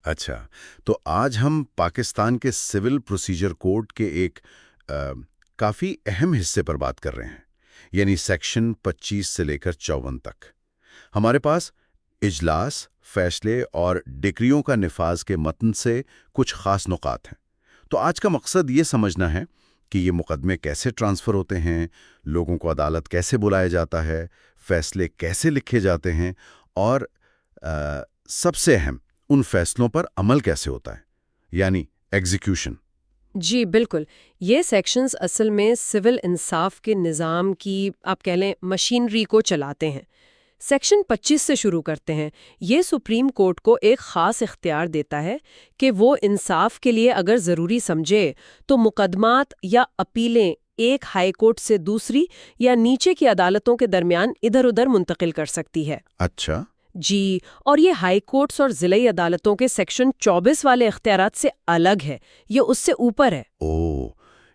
اچھا، تو آج ہم پاکستان کے سول پروسیجر کوڈ کے ایک کافی اہم حصے پر بات کر رہے ہیں، یعنی سیکشن 25 سے لے کر 54 تک۔ ہمارے پاس اجلاس، فیصلے اور ڈکریوں کا نفاذ کے متن سے کچھ خاص نکات ہیں۔ تو آج کا مقصد یہ سمجھنا ہے کہ یہ مقدمے کیسے ٹرانسفر ہوتے ہیں، لوگوں کو عدالت کیسے بلایا جاتا ہے، فیصلے کیسے لکھے جاتے ہیں اور سب سے اہم ان فیصلوں پر عمل کیسے ہوتا ہے، یعنی ایگزیکیوشن۔ جی بالکل، یہ سیکشنز اصل میں سول انصاف کے نظام کی آپ کہہ لیں مشینری کو چلاتے ہیں۔ سیکشن 25 سے شروع کرتے ہیں۔ یہ سپریم کورٹ کو ایک خاص اختیار دیتا ہے کہ وہ انصاف کے لیے اگر ضروری سمجھے تو مقدمات یا اپیلیں ایک ہائی کورٹ سے دوسری یا نیچے کی عدالتوں کے درمیان ادھر ادھر منتقل کر سکتی ہے۔ اچھا، جی، اور یہ ہائی کورٹس اور ضلعی عدالتوں کے سیکشن 24 والے اختیارات سے الگ ہے، یہ اس سے اوپر ہے۔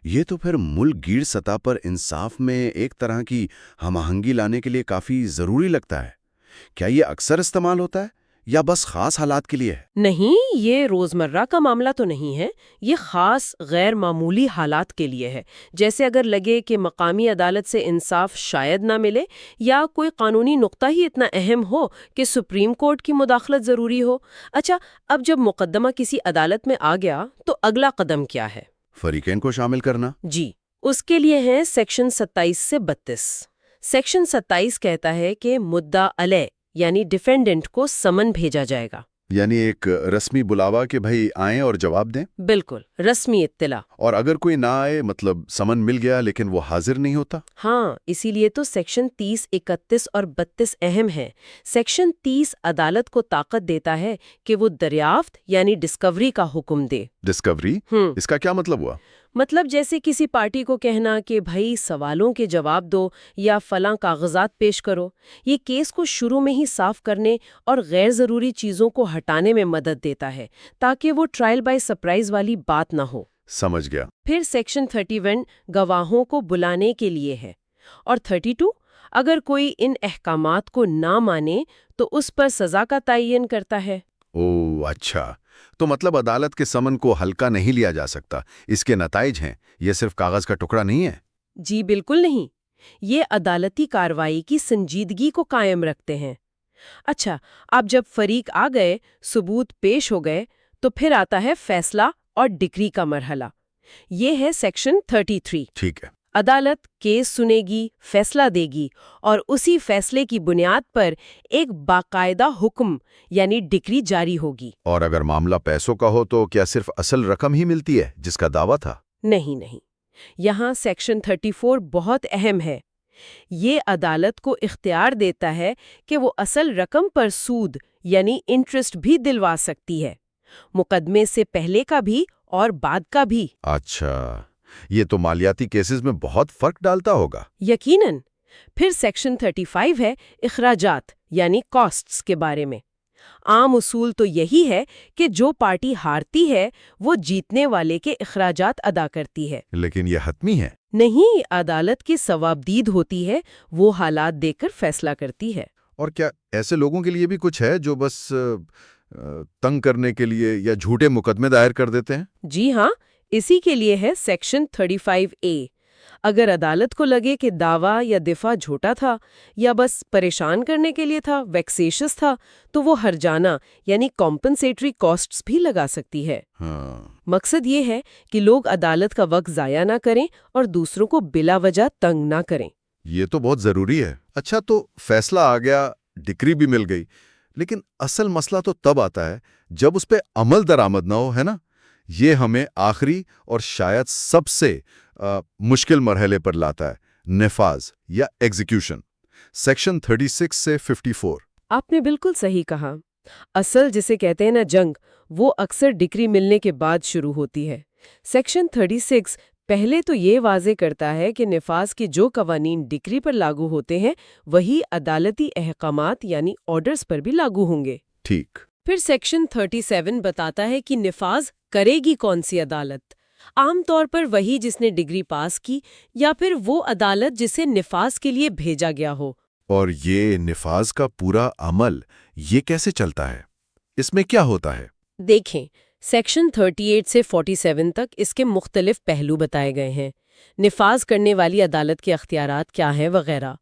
یہ تو پھر ملک گیر سطح پر انصاف میں ایک طرح کی ہم آہنگی لانے کے لیے کافی ضروری لگتا ہے۔ کیا یہ اکثر استعمال ہوتا ہے یا بس خاص حالات کے لیے ہے؟ نہیں، یہ روزمرہ کا معاملہ تو نہیں ہے، یہ خاص غیر معمولی حالات کے لیے ہے، جیسے اگر لگے کہ مقامی عدالت سے انصاف شاید نہ ملے یا کوئی قانونی نقطہ ہی اتنا اہم ہو کہ سپریم کورٹ کی مداخلت ضروری ہو۔ اچھا، اب جب مقدمہ کسی عدالت میں آ گیا تو اگلا قدم کیا ہے؟ فریقین کو شامل کرنا۔ جی، اس کے لیے ہیں سیکشن 27 سے 32۔ سیکشن 27 کہتا ہے کہ مدعا علیہ یعنی ڈیفینڈنٹ کو سمن بھیجا جائے گا، یعنی ایک رسمی بلاوا کہ بھائی آئیں اور جواب دیں۔ بالکل رسمی اطلاع۔ اور اگر کوئی نہ آئے، مطلب سمن مل گیا لیکن وہ حاضر نہیں ہوتا؟ ہاں، اسی لیے تو سیکشن 30، 31 اور 32 اہم ہیں۔ سیکشن 30 عدالت کو طاقت دیتا ہے کہ وہ دریافت یعنی ڈسکوری کا حکم دے۔ ڈسکوری؟ اس کا کیا مطلب ہوا؟ مطلب جیسے کسی پارٹی کو کہنا کہ بھائی سوالوں کے جواب دو یا فلاں کاغذات پیش کرو۔ یہ کیس کو شروع میں ہی صاف کرنے اور غیر ضروری چیزوں کو ہٹانے میں مدد دیتا ہے تاکہ وہ ٹرائل بائی سرپرائز والی بات نہ ہو۔ سمجھ گیا۔ پھر سیکشن 31 گواہوں کو بلانے کے لیے ہے، اور 32 اگر کوئی ان احکامات کو نہ مانے تو اس پر سزا کا تعین کرتا ہے۔ اچھا، تو مطلب عدالت کے سمن کو ہلکا نہیں لیا جا سکتا، اس کے نتائج ہیں، یہ صرف کاغذ کا ٹکڑا نہیں ہے۔ جی بالکل نہیں، یہ عدالتی کارروائی کی سنجیدگی کو قائم رکھتے ہیں۔ اچھا، اب جب فریق آ گئے، ثبوت پیش ہو گئے، تو پھر آتا ہے فیصلہ اور ڈکری کا مرحلہ۔ یہ ہے سیکشن 33۔ ٹھیک ہے۔ عدالت کیس سنے گی، فیصلہ دے گی، اور اسی فیصلے کی بنیاد پر ایک باقاعدہ حکم یعنی ڈکری جاری ہوگی۔ اور اگر معاملہ پیسوں کا ہو تو کیا صرف اصل رقم ہی ملتی ہے جس کا دعویٰ تھا؟ نہیں، یہاں سیکشن 34 بہت اہم ہے۔ یہ عدالت کو اختیار دیتا ہے کہ وہ اصل رقم پر سود یعنی انٹرسٹ بھی دلوا سکتی ہے، مقدمے سے پہلے کا بھی اور بعد کا بھی۔ اچھا، یہ تو مالیاتی کیسز میں بہت فرق ڈالتا ہوگا۔ یقیناً۔ پھر سیکشن 35 ہے اخراجات یعنی کاسٹس کے بارے میں۔ عام اصول تو یہی ہے کہ جو پارٹی ہارتی ہے وہ جیتنے والے کے اخراجات ادا کرتی ہے۔ لیکن یہ حتمی ہے؟ نہیں، عدالت کی ثوابدید ہوتی ہے، وہ حالات دیکھ کر فیصلہ کرتی ہے۔ اور کیا ایسے لوگوں کے لیے بھی کچھ ہے جو بس تنگ کرنے کے لیے یا جھوٹے مقدمے دائر کر دیتے ہیں؟ جی ہاں، اسی کے لیے ہے سیکشن 35A۔ اگر عدالت کو لگے کہ دعویٰ یا دفاع جھوٹا تھا یا بس پریشان کرنے کے لیے تھا، ویکسیشس تھا، تو وہ ہرجانہ یعنی کمپنسیٹری کاسٹس بھی لگا سکتی ہے۔ مقصد یہ ہے کہ لوگ عدالت کا وقت ضائع نہ کریں اور دوسروں کو بلا وجہ تنگ نہ کریں۔ یہ تو بہت ضروری ہے۔ اچھا، تو فیصلہ آ گیا، ڈکری بھی مل گئی، لیکن اصل مسئلہ تو تب آتا ہے جب اس پہ عمل درآمد نہ ہو، ہے نا؟ یہ ہمیں آخری اور شاید سب سے مشکل مرحلے پر لاتا ہے، نفاذ یا ایگزیکیوشن۔ سیکشن 36 سے 54۔ آپ نے بالکل صحیح کہا۔ اصل جسے کہتے ہیں نا جنگ، وہ اکثر ڈکری ملنے کے بعد شروع ہوتی ہے۔ سیکشن 36 پہلے تو یہ واضح کرتا ہے کہ نفاذ کے جو قوانین ڈکری پر لاگو ہوتے ہیں وہی عدالتی احکامات یعنی آرڈرز پر بھی لاگو ہوں گے۔ ٹھیک۔ پھر سیکشن 37 بتاتا ہے کہ نفاذ کرے گی کون سی عدالت۔ عام طور پر وہی جس نے ڈگری پاس کی یا پھر وہ عدالت جسے نفاذ کے لیے بھیجا گیا ہو۔ اور یہ نفاذ کا پورا عمل یہ کیسے چلتا ہے؟ اس میں کیا ہوتا ہے؟ دیکھیں، سیکشن 38 سے 47 تک اس کے مختلف پہلو بتائے گئے ہیں، نفاذ کرنے والی عدالت کے اختیارات کیا ہیں وغیرہ۔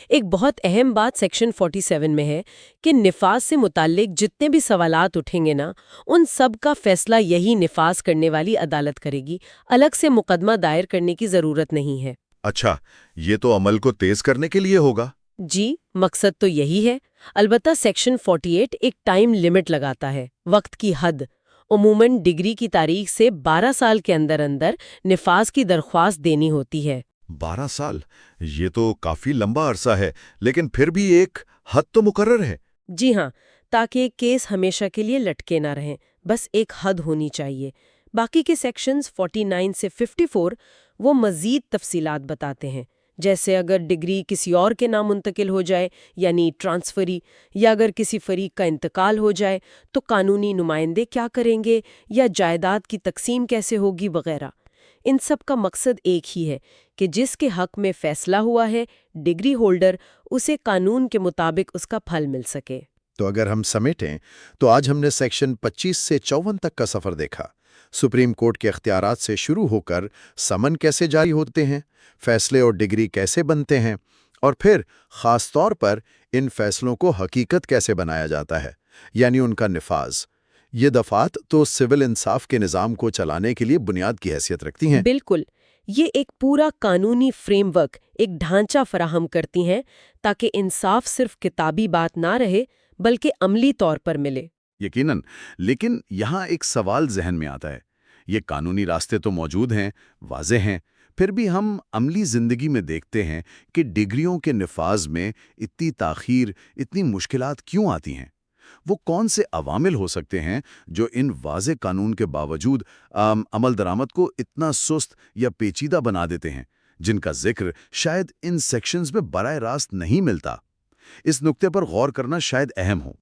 ایک بہت اہم بات سیکشن 47 میں ہے کہ نفاذ سے متعلق جتنے بھی سوالات اٹھیں گے نا، ان سب کا فیصلہ یہی نفاذ کرنے والی عدالت کرے گی، الگ سے مقدمہ دائر کرنے کی ضرورت نہیں ہے۔ اچھا، یہ تو عمل کو تیز کرنے کے لیے ہوگا۔ جی، مقصد تو یہی ہے۔ البتہ سیکشن 48 ایک ٹائم لیمٹ لگاتا ہے، وقت کی حد۔ عموماً ڈگری کی تاریخ سے 12 سال کے اندر اندر نفاذ کی درخواست دینی ہوتی ہے۔ 12 سال، یہ تو کافی لمبا عرصہ ہے، لیکن پھر بھی ایک حد تو مقرر ہے۔ جی ہاں، تاکہ ایک کیس ہمیشہ کے لیے لٹکے نہ رہیں، بس ایک حد ہونی چاہیے۔ باقی کے سیکشنز 49 سے 54 وہ مزید تفصیلات بتاتے ہیں، جیسے اگر ڈگری کسی اور کے نام منتقل ہو جائے یعنی ٹرانسفری، یا اگر کسی فریق کا انتقال ہو جائے تو قانونی نمائندے کیا کریں گے، یا جائیداد کی تقسیم کیسے ہوگی وغیرہ۔ ان سب کا مقصد ایک ہی ہے کہ جس کے حق میں فیصلہ ہوا ہے ڈگری ہولڈر، اسے قانون کے مطابق اس کا پھل مل سکے۔ تو اگر ہم سمیٹیں تو آج ہم نے سیکشن 25 سے 54 تک کا سفر دیکھا۔ سپریم کورٹ کے اختیارات سے شروع ہو کر سمن کیسے جاری ہوتے ہیں، فیصلے اور ڈگری کیسے بنتے ہیں، اور پھر خاص طور پر ان فیصلوں کو حقیقت کیسے بنایا جاتا ہے، یعنی ان کا نفاذ۔ یہ دفعات تو سول انصاف کے نظام کو چلانے کے لیے بنیاد کی حیثیت رکھتی ہیں۔ بالکل، یہ ایک پورا قانونی فریم ورک، ایک ڈھانچہ فراہم کرتی ہیں تاکہ انصاف صرف کتابی بات نہ رہے بلکہ عملی طور پر ملے۔ یقیناً، لیکن یہاں ایک سوال ذہن میں آتا ہے۔ یہ قانونی راستے تو موجود ہیں، واضح ہیں، پھر بھی ہم عملی زندگی میں دیکھتے ہیں کہ ڈگریوں کے نفاذ میں اتنی تاخیر، اتنی مشکلات کیوں آتی ہیں؟ وہ کون سے عوامل ہو سکتے ہیں جو ان واضح قانون کے باوجود عمل درآمد کو اتنا سست یا پیچیدہ بنا دیتے ہیں، جن کا ذکر شاید ان سیکشنز میں براہ راست نہیں ملتا؟ اس نقطے پر غور کرنا شاید اہم ہو۔